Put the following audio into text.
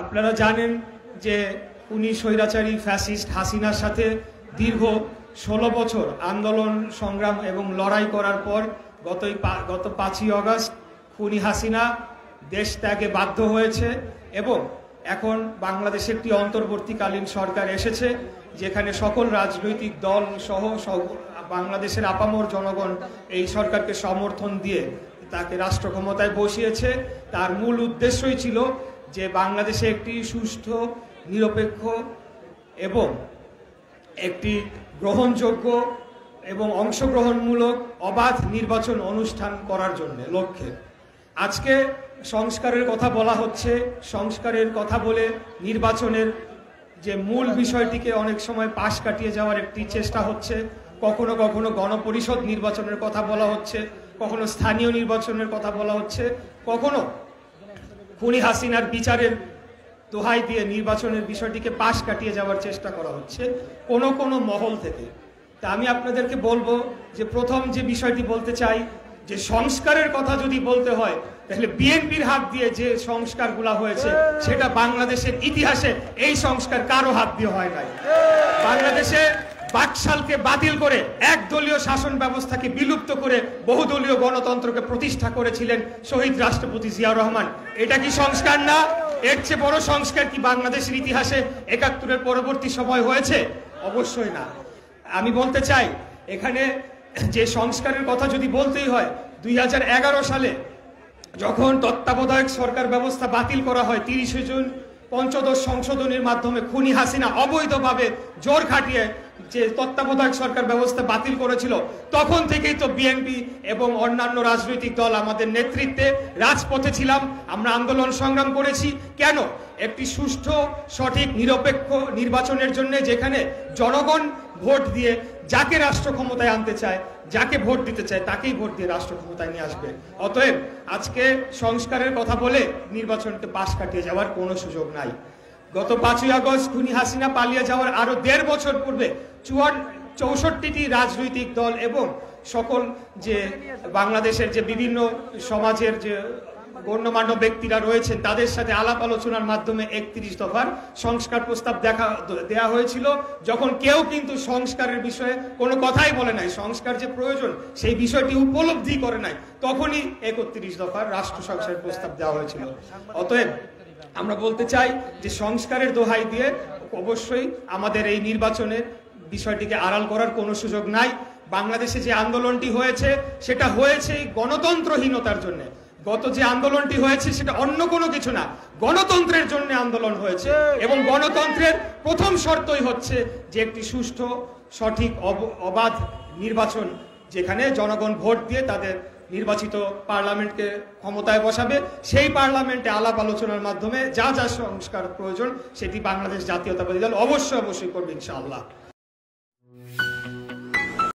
আপনারা জানেন যে উনি স্বৈরাচারী ফ্যাসিস্ট হাসিনার সাথে দীর্ঘ 16 বছর আন্দোলন সংগ্রাম এবং লড়াই করার পর গত 5ই আগস্ট খুনি হাসিনা দেশ ত্যাগে বাধ্য হয়েছে এবং এখন বাংলাদেশে একটি অন্তর্বর্তীকালীন সরকার এসেছে, যেখানে সকল রাজনৈতিক দল সহ বাংলাদেশের আপামর জনগণ এই সরকারকে সমর্থন দিয়ে তাকে রাষ্ট্র ক্ষমতায় বসিয়েছে। তার মূল উদ্দেশ্যই ছিল যে বাংলাদেশে একটি সুষ্ঠু, নিরপেক্ষ এবং একটি গ্রহণযোগ্য এবং অংশগ্রহণমূলক অবাধ নির্বাচন অনুষ্ঠান করার জন্য লক্ষ্যে আজকে সংস্কারের কথা বলা হচ্ছে। সংস্কারের কথা বলে নির্বাচনের যে মূল বিষয়টিকে অনেক সময় পাশ কাটিয়ে যাওয়ার একটি চেষ্টা হচ্ছে। কখনো কখনো গণপরিষদ নির্বাচনের কথা বলা হচ্ছে, কখনো স্থানীয় নির্বাচনের কথা বলা হচ্ছে, কখনো খুনি হাসিনার বিচারের দোহাই দিয়ে নির্বাচনের বিষয়টিকে পাশ কাটিয়ে যাওয়ার চেষ্টা করা হচ্ছে কোনো মহল থেকে। তা আমি আপনাদেরকে বলবো যে প্রথম যে বিষয়টি বলতে চাই যে সংস্কারের কথা যদি বলতে হয় তাহলে বিএনপির হাত দিয়ে যে সংস্কারগুলো হয়েছে সেটা বাংলাদেশের ইতিহাসে এই সংস্কার কারো হাত দিয়ে হয় নাই। বাংলাদেশে বাকশালকে বাতিল করে একদলীয় শাসন ব্যবস্থাকে বিলুপ্ত করে বহুদলীয় গণতন্ত্রকে প্রতিষ্ঠা করেছিলেন শহীদ রাষ্ট্রপতি জিয়াউর রহমান। এটা কি সংস্কার না? এর চেয়ে বড় সংস্কার কি বাংলাদেশের ইতিহাসে ৭১-এর পরবর্তী সময় হয়েছে? অবশ্যই না। আমি বলতে চাই এখানে যে সংস্কারের কথা যদি বলতেই হয়, ২০১১ সালে যখন তত্ত্বাবধায়ক সরকার ব্যবস্থা বাতিল করা হয় ৩০ জুন পঞ্চদশ সংশোধনীর মাধ্যমে খুনি হাসিনা অবৈধভাবে জোর খাটিয়ে যে তত্ত্বাবধায়ক সরকার ব্যবস্থা বাতিল করেছিল, তখন থেকেই তো বিএনপি এবং অন্যান্য রাজনৈতিক দল আমাদের নেতৃত্বে রাজপথে ছিলাম। আমরা আন্দোলন সংগ্রাম করেছি। কেন? একটি সুষ্ঠু, সঠিক, নিরপেক্ষ নির্বাচনের জন্য, যেখানে জনগণ ভোট দিয়ে যাকে রাষ্ট্র ক্ষমতায় আনতে চায়, যাকে ভোট দিতে চায় তাকেই ভোট দিয়ে রাষ্ট্র ক্ষমতায় নিয়ে আসবে। অতএব আজকে সংস্কারের কথা বলে নির্বাচনকে পাশ কাটিয়ে যাওয়ার কোনো সুযোগ নাই। গত 5ই আগস্ট খুনি হাসিনা পালিয়ে যাওয়ার আরো ১.৫ বছর পূর্বে ৬৪টি রাজনৈতিক দল এবং সকল যে বাংলাদেশের যে বিভিন্ন সমাজের যে গণ্যমান্য ব্যক্তিরা রয়েছেন তাদের সাথে আলাপ আলোচনার মাধ্যমে ৩১ দফার সংস্কার প্রস্তাব দেয়া হয়েছিল, যখন কেউ কিন্তু সংস্কারের বিষয়ে কোনো কথাই বলে নাই, সংস্কার যে প্রয়োজন সেই বিষয়টি উপলব্ধি করে নাই, তখনই ৩১ দফার রাষ্ট্র সংস্কারের প্রস্তাব দেওয়া হয়েছিল। অতএব আমরা বলতে চাই যে সংস্কারের দোহাই দিয়ে অবশ্যই আমাদের এই নির্বাচনের বিষয়টিকে আড়াল করার কোনো সুযোগ নাই। বাংলাদেশে যে আন্দোলনটি হয়েছে সেটা হয়েছে গণতন্ত্রহীনতার জন্য। গত যে আন্দোলনটি হয়েছে সেটা অন্য কোনো কিছু না, গণতন্ত্রের জন্য আন্দোলন হয়েছে এবং গণতন্ত্রের প্রথম শর্তই হচ্ছে যে একটি সুষ্ঠু, সঠিক, অবাধ নির্বাচন, যেখানে জনগণ ভোট দিয়ে তাদের নির্বাচিত পার্লামেন্টকে ক্ষমতায় বসাবে। সেই পার্লামেন্টে আলাপ আলোচনার মাধ্যমে যা যা সংস্কার প্রয়োজন সেটি বাংলাদেশ জাতীয়তাবাদী দল অবশ্যই করবে ইনশাআল্লাহ।